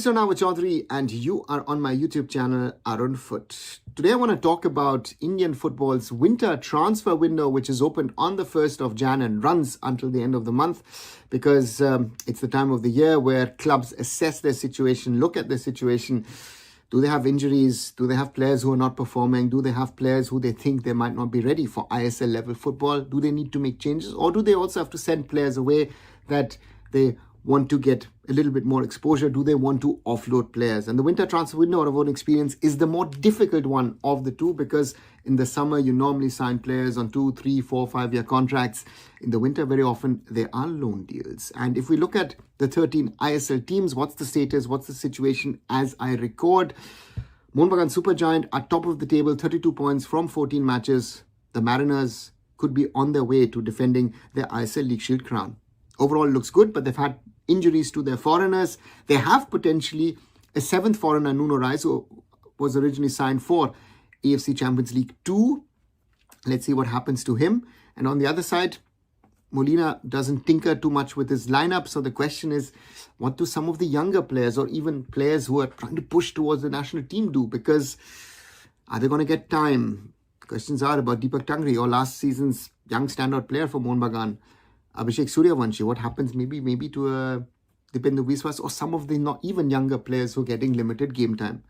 This is Arunava Chaudhuri and you are on my YouTube channel Arunfoot. Today I want to talk about Indian football's winter transfer window, which is opened on the 1st of Jan and runs until the end of the month, because it's the time of the year where clubs assess their situation, look at their situation. Do they have injuries? Do they have players who are not performing? Do they have players who they think they might not be ready for ISL level football? Do they need to make changes? Or do they also have to send players away that they want to get a little bit more exposure? Do they want to offload players? And the winter transfer window, out of own experience, is the more difficult one of the two, because in the summer you normally sign players on 2, 3, 4, 5-year contracts. In the winter, very often there are loan deals. And if we look at the 13 ISL teams, what's the status, what's the situation as I record? Mohun Bagan Supergiant are top of the table, 32 points from 14 matches. The Mariners could be on their way to defending their ISL League Shield crown. Overall looks good, but they've had injuries to their foreigners. They have potentially a 7th foreigner, Nuno Reis, who was originally signed for AFC Champions League 2. Let's see what happens to him. And on the other side, Molina doesn't tinker too much with his lineup. So the question is, what do some of the younger players or even players who are trying to push towards the national team do? Because are they going to get time? Questions are about Deepak Tangri, or last season's young standout player for Mohun Bagan, Abhishek Suryavanshi. What happens maybe to Dipendra Biswas or some of the not even younger players who are getting limited game time?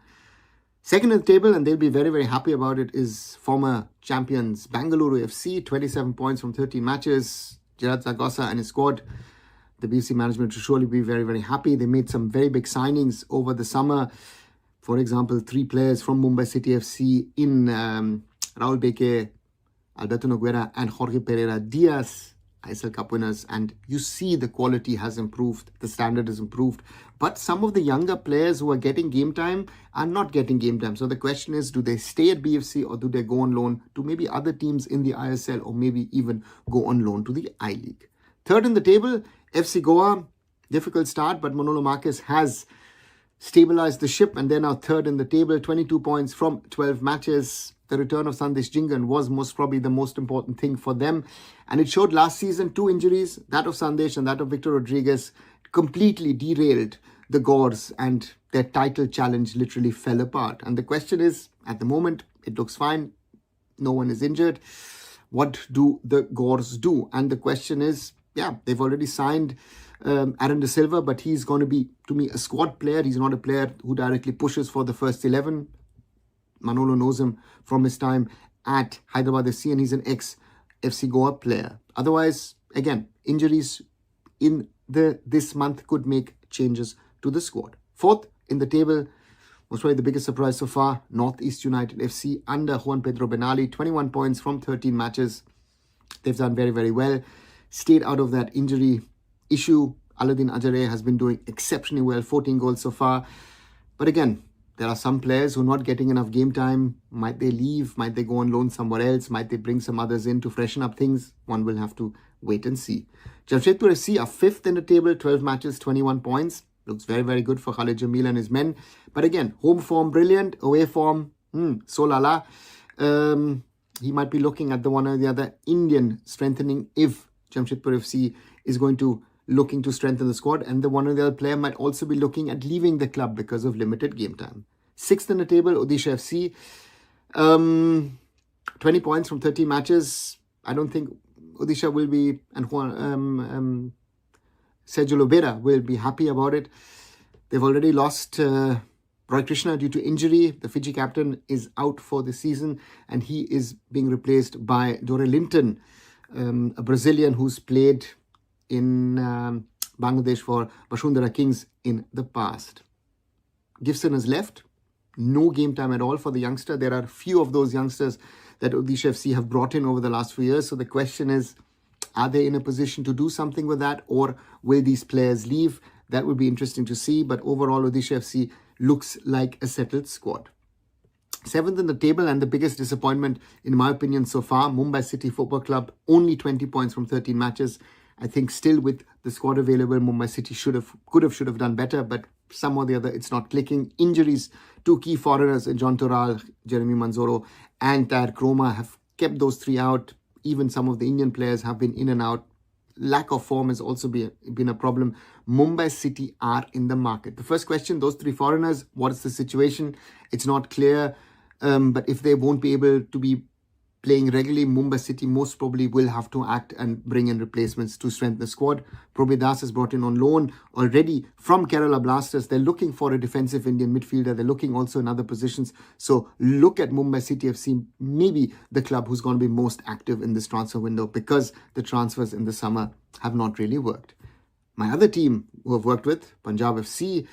Second in the table, and they'll be very, very happy about it, is former champions Bengaluru FC, 27 points from 13 matches. Gerard Zaragoza and his squad, the BFC management will surely be very, very happy. They made some very big signings over the summer. For example, 3 players from Mumbai City FC in Raul Beke, Alberto Noguera and Jorge Pereira Diaz, ISL Cup winners, and you see the quality has improved, the standard has improved. But some of the younger players who are getting game time are not getting game time. So the question is, do they stay at BFC or do they go on loan to maybe other teams in the ISL, or maybe even go on loan to the I-League? Third in the table, FC Goa. Difficult start, but Manolo Marquez has stabilized the ship and they're now third in the table, 22 points from 12 matches. The return of Sandesh Jingan was most probably the most important thing for them. And it showed last season 2 injuries, that of Sandesh and that of Victor Rodriguez, completely derailed the Gores, and their title challenge literally fell apart. And the question is, at the moment, it looks fine. No one is injured. What do the Gores do? And the question is, they've already signed Aaron De Silva, but he's going to be, to me, a squad player. He's not a player who directly pushes for the first 11. Manolo knows him from his time at Hyderabad FC, and he's an ex-FC Goa player. Otherwise, again, injuries in this month could make changes to the squad. Fourth in the table was probably the biggest surprise so far, Northeast United FC under Juan Pedro Benali, 21 points from 13 matches. They've done very, very well. Stayed out of that injury issue. Aladdin Ajare has been doing exceptionally well, 14 goals so far. But again, there are some players who are not getting enough game time. Might they leave? Might they go on loan somewhere else? Might they bring some others in to freshen up things? One will have to wait and see. Jamshedpur FC are 5th in the table, 12 matches, 21 points. Looks very, very good for Khalid Jamil and his men. But again, home form brilliant, away form, so la. He might be looking at the one or the other Indian strengthening if Jamshedpur FC is looking to strengthen the squad, and the one or the other player might also be looking at leaving the club because of limited game time. 6th in the table, Odisha FC, 20 points from 30 matches. I don't think Odisha will be, and Sergio Lobera will be happy about it. They've already lost Roy Krishna due to injury. The Fiji captain is out for the season, and he is being replaced by Dore Linton, a Brazilian who's played in Bangladesh for Bashundhara Kings in the past. Gibson has left. No game time at all for the youngster. There are few of those youngsters that Odisha FC have brought in over the last few years. So the question is, are they in a position to do something with that, or will these players leave? That would be interesting to see. But overall, Odisha FC looks like a settled squad. 7th in the table, and the biggest disappointment, in my opinion, so far, Mumbai City Football Club, only 20 points from 13 matches. I think still with the squad available, Mumbai City should have done better, but some or the other, it's not clicking. Injuries to key foreigners, John Toral, Jeremy Manzoro, and Tair Kroma have kept those 3 out. Even some of the Indian players have been in and out. lack of form has also been a problem. Mumbai City are in the market. The first question, those 3 foreigners, what is the situation? It's not clear. But if they won't be able to be playing regularly, Mumbai City most probably will have to act and bring in replacements to strengthen the squad. Probhi Das is brought in on loan already from Kerala Blasters. They're looking for a defensive Indian midfielder. They're looking also in other positions. So look at Mumbai City FC, maybe the club who's going to be most active in this transfer window, because the transfers in the summer have not really worked. My other team who I've worked with, Punjab FC,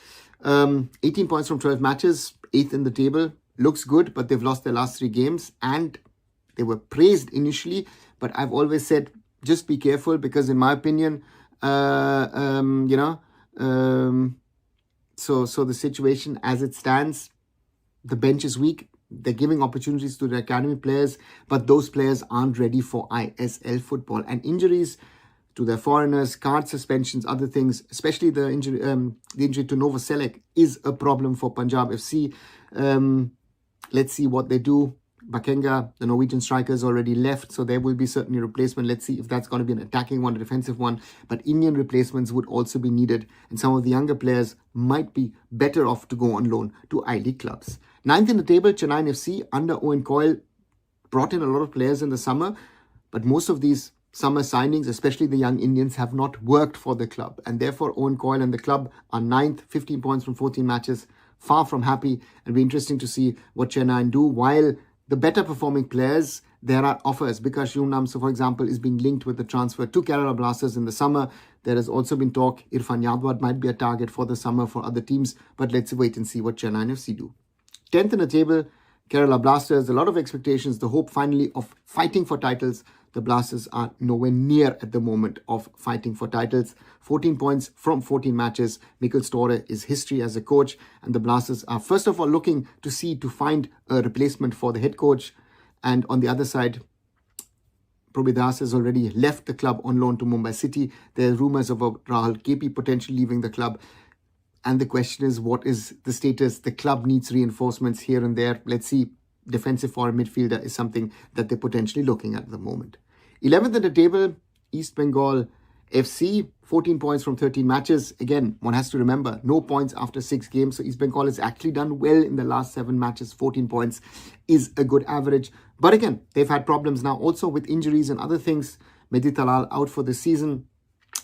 18 points from 12 matches, 8th in the table. Looks good, but they've lost their last 3 games, and they were praised initially, but I've always said, just be careful, because in my opinion, so the situation as it stands, the bench is weak. They're giving opportunities to the academy players, but those players aren't ready for ISL football. And injuries to their foreigners, card suspensions, other things, especially the injury to Novoselic is a problem for Punjab FC. Let's see what they do. Bakenga, the Norwegian striker, is already left, so there will be certainly a replacement. Let's see if that's going to be an attacking one, a defensive one. But Indian replacements would also be needed, and some of the younger players might be better off to go on loan to I-League clubs. 9th in the table, Chennaiyin FC, under Owen Coyle, brought in a lot of players in the summer, but most of these summer signings, especially the young Indians, have not worked for the club. And therefore, Owen Coyle and the club are 9th, 15 points from 14 matches, far from happy. It'll be interesting to see what Chennaiyin do. While the better performing players, there are offers. Bikash Yunamso, for example, is being linked with the transfer to Kerala Blasters in the summer. There has also been talk Irfan Yadwad might be a target for the summer for other teams, but let's wait and see what Chennaiyin FC do. 10th in the table, Kerala Blasters, a lot of expectations, the hope finally of fighting for titles. The Blasters are nowhere near at the moment of fighting for titles. 14 points from 14 matches. Mikkel Store is history as a coach, and the Blasters are first of all looking to find a replacement for the head coach. And on the other side, Probhi Das has already left the club on loan to Mumbai City. There are rumours of Rahul KP potentially leaving the club. And the question is, what is the status? The club needs reinforcements here and there. Let's see. Defensive foreign midfielder is something that they're potentially looking at the moment. 11th in the table, East Bengal FC, 14 points from 13 matches. Again, one has to remember, no points after 6 games. So East Bengal has actually done well in the last 7 matches. 14 points is a good average. But again, they've had problems now also with injuries and other things. Mehdi Talal out for the season.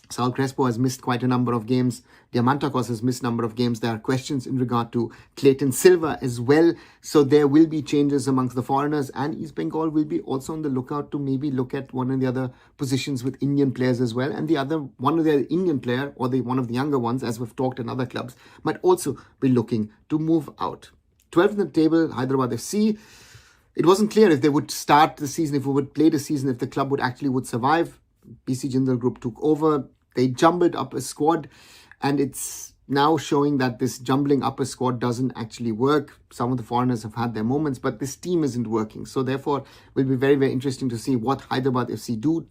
Saul Crespo has missed quite a number of games. Diamantakos has missed a number of games. There are questions in regard to Clayton Silva as well. So there will be changes amongst the foreigners, and East Bengal will be also on the lookout to maybe look at one of the other positions with Indian players as well. And one of the Indian player, or one of the younger ones, as we've talked in other clubs, might also be looking to move out. 12th in the table, Hyderabad FC. It wasn't clear if they would start the season, if we would play the season, if the club would survive. PC Jindal Group took over. They jumbled up a squad, and it's now showing that this jumbling up a squad doesn't actually work. Some of the foreigners have had their moments, but this team isn't working. So therefore, it will be very, very interesting to see what Hyderabad FC do.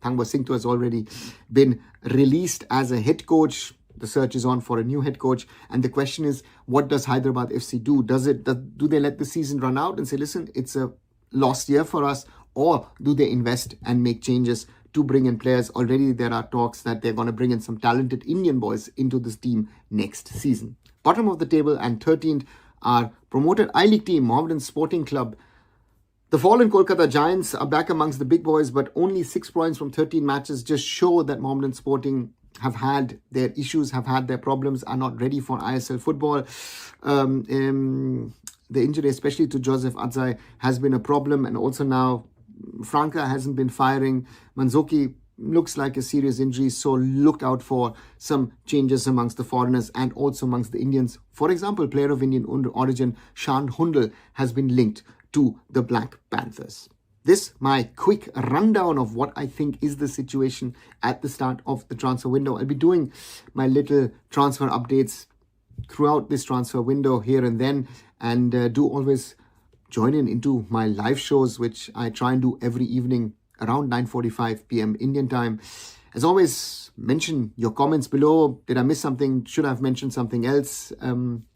Thangwa Singh has already been released as a head coach. The search is on for a new head coach. And the question is, what does Hyderabad FC do? Do they let the season run out and say, listen, it's a lost year for us? Or do they invest and make changes to bring in players? Already there are talks that they're going to bring in some talented Indian boys into this team next season. Bottom of the table and 13th are promoted I-League team, Mohammedan Sporting Club. The fallen Kolkata Giants are back amongst the big boys, but only 6 points from 13 matches just show that Mohammedan Sporting have had their issues, have had their problems, are not ready for ISL football. The injury, especially to Joseph Adzai, has been a problem, and also now Franca hasn't been firing. Manzoki looks like a serious injury, so look out for some changes amongst the foreigners and also amongst the Indians. For example, player of Indian origin Shan Hundal has been linked to the Black Panthers. This, my quick rundown of what I think is the situation at the start of the transfer window. I'll be doing my little transfer updates throughout this transfer window here and then, and do always join into my live shows, which I try and do every evening around 9:45 p.m. Indian time. As always, mention your comments below. Did I miss something? Should I have mentioned something else?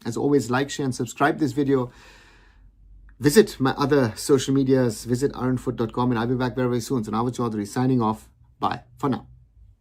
As always, like, share and subscribe this video. Visit my other social medias. Visit arunfoot.com, and I'll be back very, very soon. So Arunava Chaudhuri signing off. Bye for now.